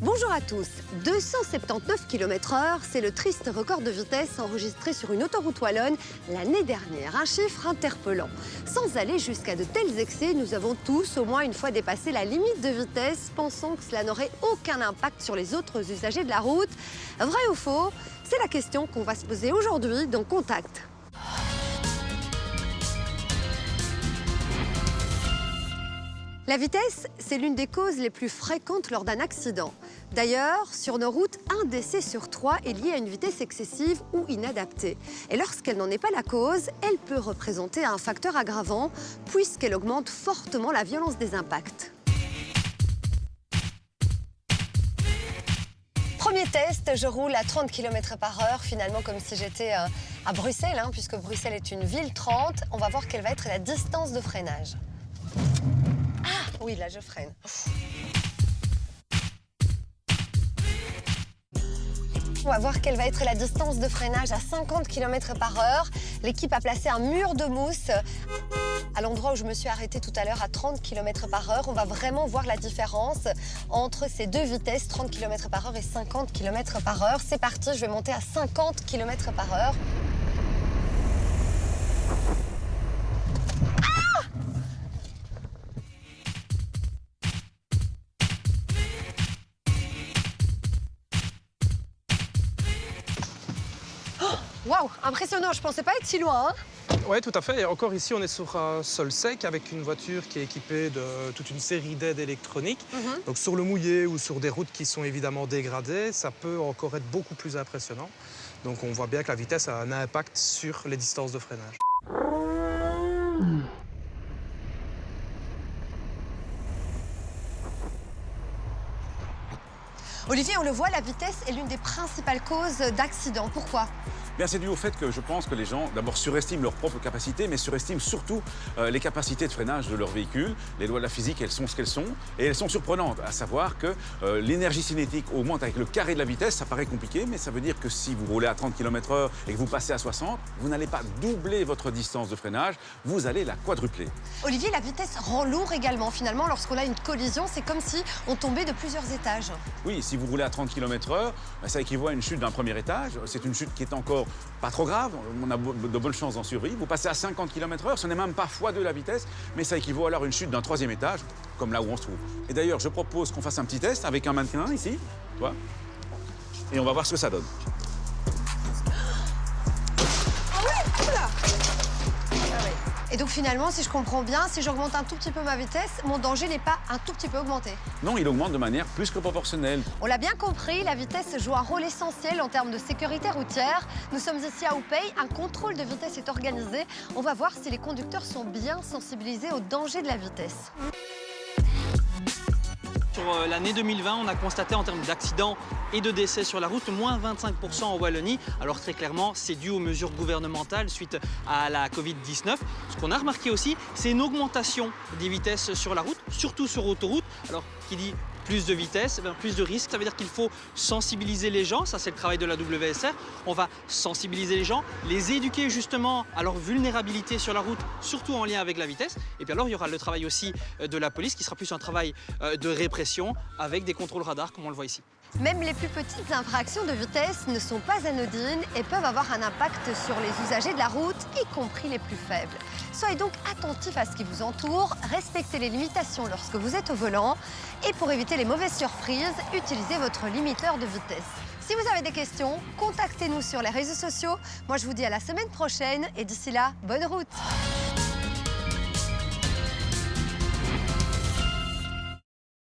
Bonjour à tous. 279 km/h, c'est le triste record de vitesse enregistré sur une autoroute wallonne l'année dernière. Un chiffre interpellant. Sans aller jusqu'à de tels excès, nous avons tous au moins une fois dépassé la limite de vitesse, pensant que cela n'aurait aucun impact sur les autres usagers de la route. Vrai ou faux? C'est la question qu'on va se poser aujourd'hui dans Contact. La vitesse, c'est l'une des causes les plus fréquentes lors d'un accident. D'ailleurs, sur nos routes, un décès sur 3 est lié à une vitesse excessive ou inadaptée. Et lorsqu'elle n'en est pas la cause, elle peut représenter un facteur aggravant, puisqu'elle augmente fortement la violence des impacts. Premier test, je roule à 30 km/h, finalement comme si j'étais à Bruxelles, puisque Bruxelles est une ville 30. On va voir quelle va être la distance de freinage. Oui, là, je freine. On va voir quelle va être la distance de freinage à 50 km/h. L'équipe a placé un mur de mousse à l'endroit où je me suis arrêtée tout à l'heure à 30 km/h. On va vraiment voir la différence entre ces deux vitesses, 30 km/h et 50 km/h. C'est parti, je vais monter à 50 km/h. Waouh, impressionnant, je pensais pas être si loin. Oui, tout à fait. Et encore ici, on est sur un sol sec avec une voiture qui est équipée de toute une série d'aides électroniques. Donc sur le mouillé ou sur des routes qui sont évidemment dégradées, ça peut encore être beaucoup plus impressionnant. Donc on voit bien que la vitesse a un impact sur les distances de freinage. Olivier, on le voit, la vitesse est l'une des principales causes d'accidents. Pourquoi ? Bien, c'est dû au fait que je pense que les gens, d'abord, surestiment leurs propres capacités, mais surestiment surtout les capacités de freinage de leur véhicule. Les lois de la physique, elles sont ce qu'elles sont, et elles sont surprenantes, à savoir que l'énergie cinétique augmente avec le carré de la vitesse. Ça paraît compliqué, mais ça veut dire que si vous roulez à 30 km/h et que vous passez à 60, vous n'allez pas doubler votre distance de freinage, vous allez la quadrupler. Olivier, la vitesse rend lourd également. Finalement, lorsqu'on a une collision, c'est comme si on tombait de plusieurs étages. Oui, si vous roulez à 30 km/h, ça équivaut à une chute d'un premier étage. C'est une chute qui est encore pas trop grave, on a de bonnes chances d'en survivre. Vous passez à 50 km/h, ce n'est même pas x2 la vitesse, mais ça équivaut alors à une chute d'un troisième étage, comme là où on se trouve. Et d'ailleurs, je propose qu'on fasse un petit test avec un mannequin ici, tu vois, et on va voir ce que ça donne. Et donc finalement, si je comprends bien, si j'augmente un tout petit peu ma vitesse, mon danger n'est pas un tout petit peu augmenté. Non, il augmente de manière plus que proportionnelle. On l'a bien compris, la vitesse joue un rôle essentiel en termes de sécurité routière. Nous sommes ici à Oupey, un contrôle de vitesse est organisé. On va voir si les conducteurs sont bien sensibilisés au danger de la vitesse. Sur l'année 2020, on a constaté en termes d'accidents et de décès sur la route, moins 25% en Wallonie. Alors très clairement, c'est dû aux mesures gouvernementales suite à la Covid-19. Ce qu'on a remarqué aussi, c'est une augmentation des vitesses sur la route, surtout sur autoroute. Alors qui dit plus de vitesse, plus de risques. Ça veut dire qu'il faut sensibiliser les gens, ça c'est le travail de la WSR. On va sensibiliser les gens, les éduquer justement à leur vulnérabilité sur la route, surtout en lien avec la vitesse. Et puis alors il y aura le travail aussi de la police qui sera plus un travail de répression avec des contrôles radars comme on le voit ici. Même les plus petites infractions de vitesse ne sont pas anodines et peuvent avoir un impact sur les usagers de la route, y compris les plus faibles. Soyez donc attentifs à ce qui vous entoure, respectez les limitations lorsque vous êtes au volant et pour éviter les mauvaises surprises, utilisez votre limiteur de vitesse. Si vous avez des questions, contactez-nous sur les réseaux sociaux. Moi, je vous dis à la semaine prochaine et d'ici là, bonne route!